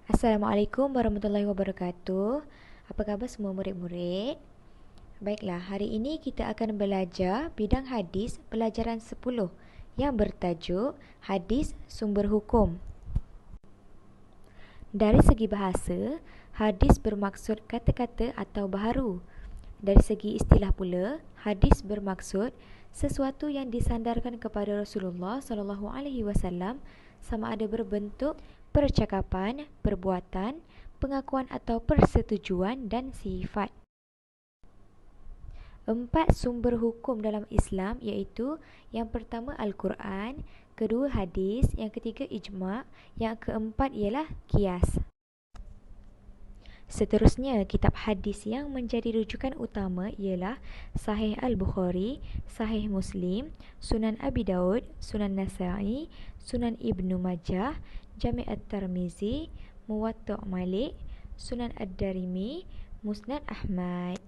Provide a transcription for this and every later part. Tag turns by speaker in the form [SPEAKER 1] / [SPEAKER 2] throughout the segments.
[SPEAKER 1] Assalamualaikum warahmatullahi wabarakatuh. Apa khabar semua murid-murid? Baiklah, hari ini kita akan belajar bidang hadis pelajaran 10 yang bertajuk Hadis Sumber Hukum. Dari segi bahasa, hadis bermaksud kata-kata atau baharu. Dari segi istilah pula, hadis bermaksud sesuatu yang disandarkan kepada Rasulullah SAW sama ada berbentuk percakapan, perbuatan, pengakuan atau persetujuan dan sifat. 4 sumber hukum dalam Islam iaitu yang pertama Al-Quran, kedua hadis, yang ketiga ijma', yang keempat ialah qiyas. Seterusnya, kitab hadis yang menjadi rujukan utama ialah Sahih Al-Bukhari, Sahih Muslim, Sunan Abi Daud, Sunan Nasa'i, Sunan Ibnu Majah, Jami' At-Tirmizi, Muwatta' Malik, Sunan Ad-Darimi, Musnad Ahmad.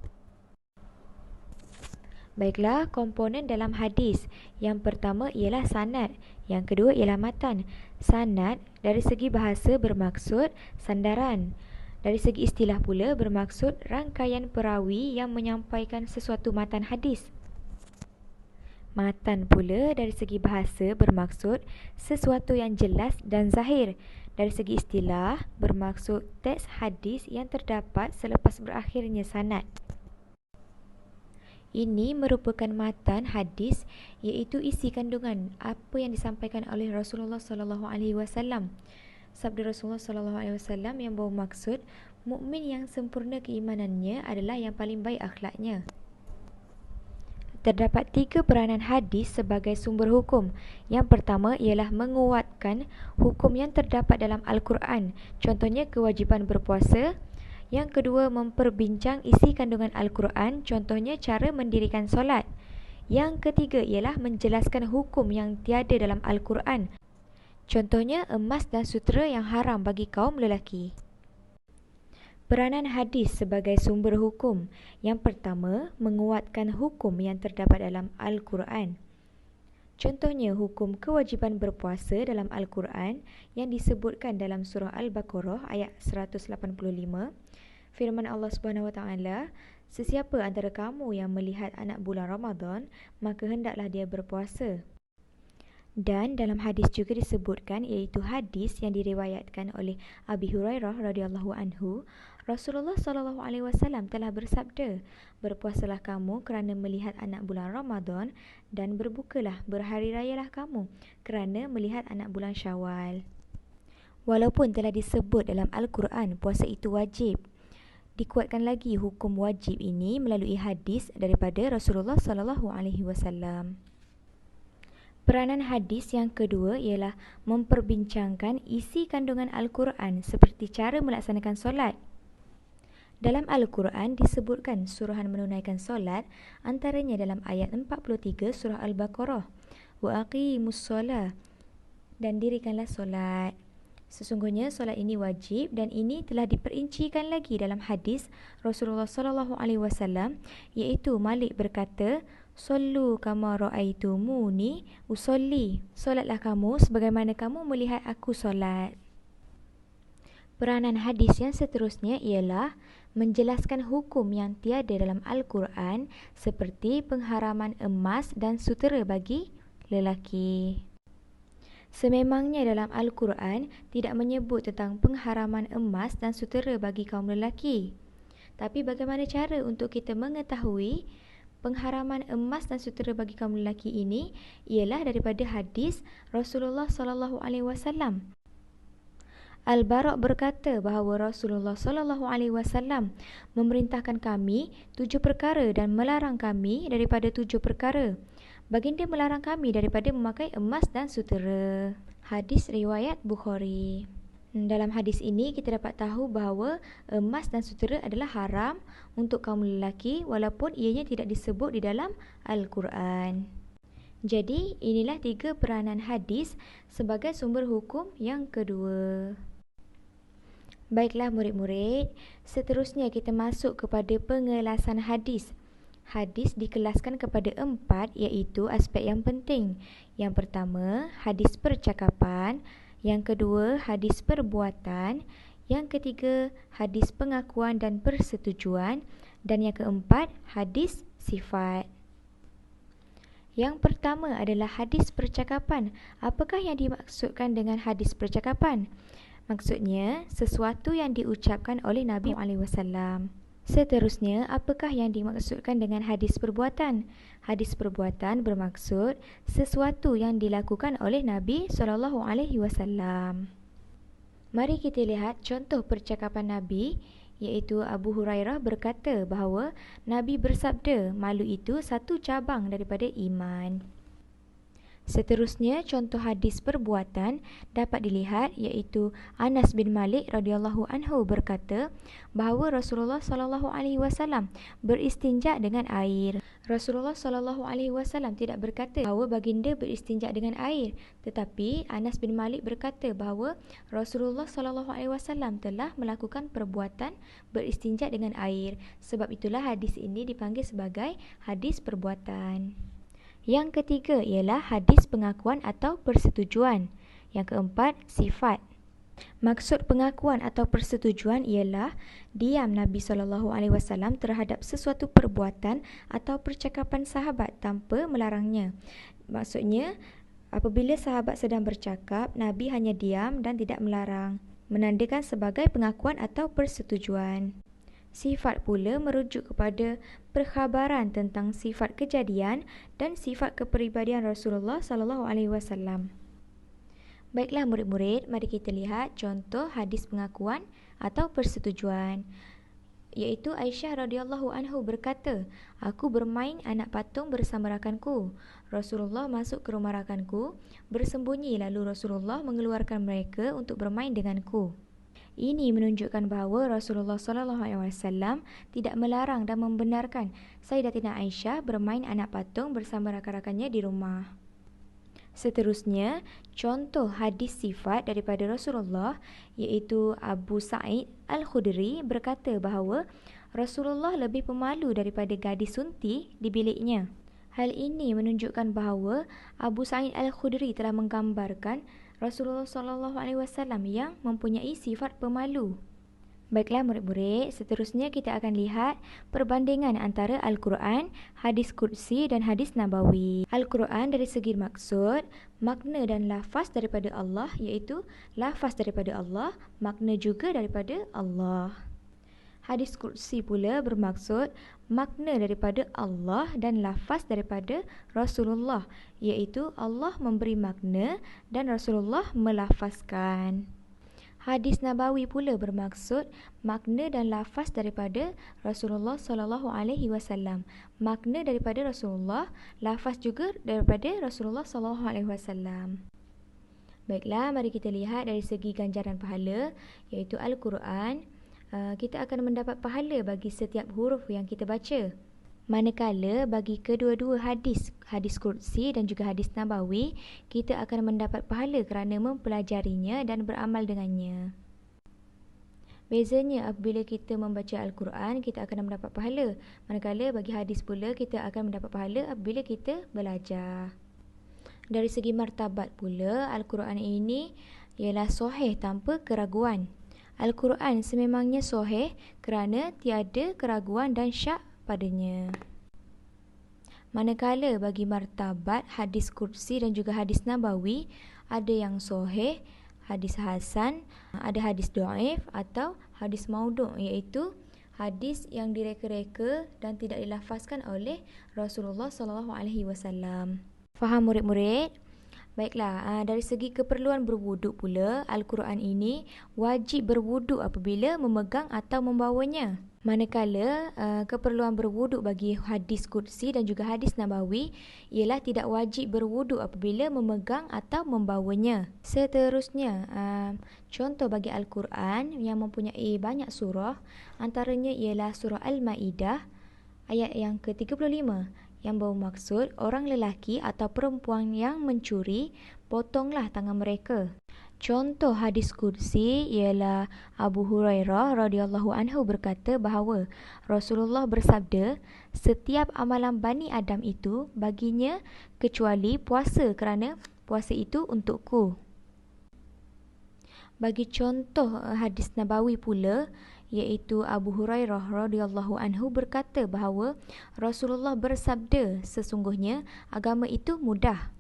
[SPEAKER 1] Baiklah, komponen dalam hadis. Yang pertama ialah sanad, yang kedua ialah matan. Sanad dari segi bahasa bermaksud sandaran. Dari segi istilah pula bermaksud rangkaian perawi yang menyampaikan sesuatu matan hadis. Matan pula dari segi bahasa bermaksud sesuatu yang jelas dan zahir. Dari segi istilah bermaksud teks hadis yang terdapat selepas berakhirnya sanad. Ini merupakan matan hadis iaitu isi kandungan apa yang disampaikan oleh Rasulullah SAW. Sabda Rasulullah SAW yang bermaksud mukmin yang sempurna keimanannya adalah yang paling baik akhlaknya. Terdapat 3 peranan hadis sebagai sumber hukum. Yang pertama ialah menguatkan hukum yang terdapat dalam Al-Quran, contohnya kewajipan berpuasa. Yang kedua, memperbincang isi kandungan Al-Quran, contohnya cara mendirikan solat. Yang ketiga ialah menjelaskan hukum yang tiada dalam Al-Quran, contohnya emas dan sutera yang haram bagi kaum lelaki. Peranan hadis sebagai sumber hukum. Yang pertama, menguatkan hukum yang terdapat dalam Al-Quran. Contohnya hukum kewajipan berpuasa dalam Al-Quran yang disebutkan dalam surah Al-Baqarah ayat 185. Firman Allah Subhanahu Wa Taala, sesiapa antara kamu yang melihat anak bulan Ramadan, maka hendaklah dia berpuasa. Dan dalam hadis juga disebutkan, iaitu hadis yang diriwayatkan oleh Abi Hurairah radhiyallahu anhu, Rasulullah SAW telah bersabda, berpuasalah kamu kerana melihat anak bulan Ramadan dan berbukalah, berhari rayalah kamu kerana melihat anak bulan Syawal. Walaupun telah disebut dalam Al-Quran puasa itu wajib, dikuatkan lagi hukum wajib ini melalui hadis daripada Rasulullah SAW. Peranan hadis yang kedua ialah memperbincangkan isi kandungan Al-Quran seperti cara melaksanakan solat. Dalam Al-Quran disebutkan suruhan menunaikan solat, antaranya dalam ayat 43 surah Al-Baqarah, wa aqimus solah, dan dirikanlah solat. Sesungguhnya solat ini wajib dan ini telah diperincikan lagi dalam hadis Rasulullah SAW, iaitu Malik berkata, Sallu kama ra'aitumuni usolli. Solatlah kamu sebagaimana kamu melihat aku solat. Peranan hadis yang seterusnya ialah menjelaskan hukum yang tiada dalam Al-Quran seperti pengharaman emas dan sutera bagi lelaki. Sememangnya dalam Al-Quran tidak menyebut tentang pengharaman emas dan sutera bagi kaum lelaki. Tapi bagaimana cara untuk kita mengetahui pengharaman emas dan sutera bagi kaum lelaki ini? Ialah daripada hadis Rasulullah SAW. Al-Bara' berkata bahawa Rasulullah SAW memerintahkan kami 7 perkara dan melarang kami daripada 7 perkara. Baginda melarang kami daripada memakai emas dan sutera. Hadis riwayat Bukhari. Dalam hadis ini kita dapat tahu bahawa emas dan sutera adalah haram untuk kaum lelaki walaupun ianya tidak disebut di dalam Al-Quran. Jadi inilah 3 peranan hadis sebagai sumber hukum yang kedua. Baiklah murid-murid, seterusnya kita masuk kepada pengelasan hadis. Hadis dikelaskan kepada 4 iaitu aspek yang penting. Yang pertama, hadis percakapan. Yang kedua, hadis perbuatan. Yang ketiga, hadis pengakuan dan persetujuan. Dan yang keempat, hadis sifat. Yang pertama adalah hadis percakapan. Apakah yang dimaksudkan dengan hadis percakapan? Maksudnya, sesuatu yang diucapkan oleh Nabi SAW. Seterusnya, apakah yang dimaksudkan dengan hadis perbuatan? Hadis perbuatan bermaksud sesuatu yang dilakukan oleh Nabi SAW. Mari kita lihat contoh percakapan Nabi, iaitu Abu Hurairah berkata bahawa Nabi bersabda, malu itu satu cabang daripada iman. Seterusnya, contoh hadis perbuatan dapat dilihat, iaitu Anas bin Malik radhiyallahu anhu berkata bahawa Rasulullah sallallahu alaihi wasallam beristinja dengan air. Rasulullah sallallahu alaihi wasallam tidak berkata bahawa baginda beristinja dengan air, tetapi Anas bin Malik berkata bahawa Rasulullah sallallahu alaihi wasallam telah melakukan perbuatan beristinja dengan air. Sebab itulah hadis ini dipanggil sebagai hadis perbuatan. Yang ketiga ialah hadis pengakuan atau persetujuan. Yang keempat, sifat. Maksud pengakuan atau persetujuan ialah diam Nabi SAW terhadap sesuatu perbuatan atau percakapan sahabat tanpa melarangnya. Maksudnya, apabila sahabat sedang bercakap, Nabi hanya diam dan tidak melarang, menandakan sebagai pengakuan atau persetujuan. Sifat pula merujuk kepada perkhabaran tentang sifat kejadian dan sifat kepribadian Rasulullah SAW. Baiklah murid-murid, mari kita lihat contoh hadis pengakuan atau persetujuan, iaitu Aisyah radhiyallahu anhu berkata, aku bermain anak patung bersama rakanku. Rasulullah masuk ke rumah rakanku, bersembunyi, lalu Rasulullah mengeluarkan mereka untuk bermain denganku. Ini menunjukkan bahawa Rasulullah SAW tidak melarang dan membenarkan Sayyidatina Aisyah bermain anak patung bersama rakan-rakannya di rumah. Seterusnya, contoh hadis sifat daripada Rasulullah, iaitu Abu Sa'id Al-Khudri berkata bahawa Rasulullah lebih pemalu daripada gadis sunti di biliknya. Hal ini menunjukkan bahawa Abu Sa'id Al-Khudri telah menggambarkan Rasulullah SAW yang mempunyai sifat pemalu. Baiklah murid-murid, seterusnya kita akan lihat perbandingan antara Al-Quran, hadis Qudsi dan hadis Nabawi. Al-Quran dari segi maksud, makna dan lafaz daripada Allah, iaitu lafaz daripada Allah, makna juga daripada Allah. Hadis Qudsi pula bermaksud makna daripada Allah dan lafaz daripada Rasulullah, iaitu Allah memberi makna dan Rasulullah melafazkan. Hadis Nabawi pula bermaksud makna dan lafaz daripada Rasulullah SAW, makna daripada Rasulullah, lafaz juga daripada Rasulullah SAW. Baiklah, mari kita lihat dari segi ganjaran pahala, iaitu Al-Quran. Kita akan mendapat pahala bagi setiap huruf yang kita baca. Manakala bagi kedua-dua hadis, hadis Qudsi dan juga hadis Nabawi, kita akan mendapat pahala kerana mempelajarinya dan beramal dengannya. Bezanya apabila kita membaca Al-Quran, kita akan mendapat pahala. Manakala bagi hadis pula, kita akan mendapat pahala apabila kita belajar. Dari segi martabat pula, Al-Quran ini ialah sahih tanpa keraguan. Al-Quran sememangnya sahih kerana tiada keraguan dan syak padanya. Manakala bagi martabat hadis Qudsi dan juga hadis Nabawi, ada yang sahih, hadis hasan, ada hadis dhaif atau hadis maudhu', iaitu hadis yang direka-reka dan tidak dilafazkan oleh Rasulullah SAW. Faham murid-murid? Baiklah, dari segi keperluan berwuduk pula, Al-Quran ini wajib berwuduk apabila memegang atau membawanya. Manakala keperluan berwuduk bagi hadis Qudsi dan juga hadis Nabawi ialah tidak wajib berwuduk apabila memegang atau membawanya. Seterusnya, contoh bagi Al-Quran yang mempunyai banyak surah, antaranya ialah surah Al-Ma'idah ayat yang ke-35. Yang bermaksud orang lelaki atau perempuan yang mencuri, potonglah tangan mereka. Contoh hadis Qudsi ialah Abu Hurairah radhiyallahu anhu berkata bahawa Rasulullah bersabda, setiap amalan Bani Adam itu baginya kecuali puasa kerana puasa itu untukku. Bagi contoh hadis Nabawi pula, iaitu Abu Hurairah radhiyallahu anhu berkata bahawa Rasulullah bersabda, sesungguhnya agama itu mudah.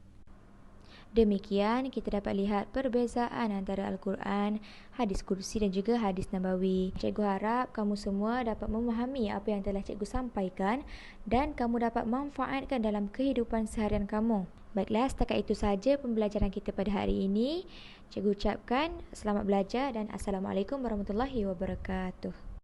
[SPEAKER 1] Demikian kita dapat lihat perbezaan antara Al-Quran, hadis kursi dan juga hadis Nabawi. Cikgu harap kamu semua dapat memahami apa yang telah cikgu sampaikan dan kamu dapat manfaatkan dalam kehidupan seharian kamu. Baiklah, setakat itu sahaja pembelajaran kita pada hari ini. Cikgu ucapkan selamat belajar dan Assalamualaikum warahmatullahi wabarakatuh.